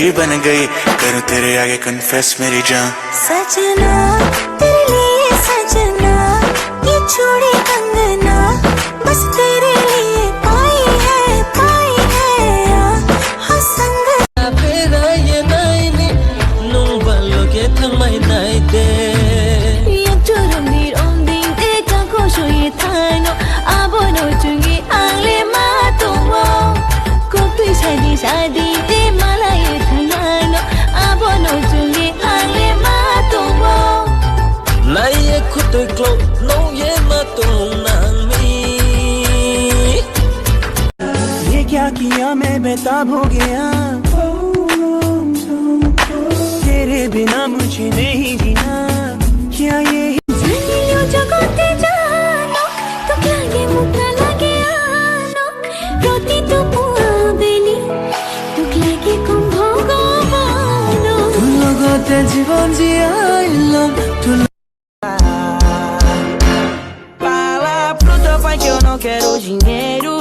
तेरी बन गई, करूँ तेरे आगे कन्फेस मेरी जान। सजना तेरे लिए सजना, ये चूड़ी कंगना बस तेरे लिए पाई है हाँ संग तेरा ये नाइनी नूं बालों के थमाई नाई दे ये चुरुंगीर ओम दिन ते काको शो ये थानो आबो नो चुंगी आंगले मातुंगो कोपी शादी ते माला ये थानो आबो नो चुंगी आंगले मातुंगो ना ये खुद क्लो नो ये मातुंग नांगमी। ये क्या किया मैं बेताब हो गया, तेरे बिना मुझे नहीं जीना। क्या ये जानिलो जगते जानो तो क्या ये मुक्ता लगे आनो रोती तो पुआ बेली तो क्या के कुंभो गो बानो तुम लोगों ते जीवन जियाइलम तुम Fala pro teu pai que eu não quero dinheiro.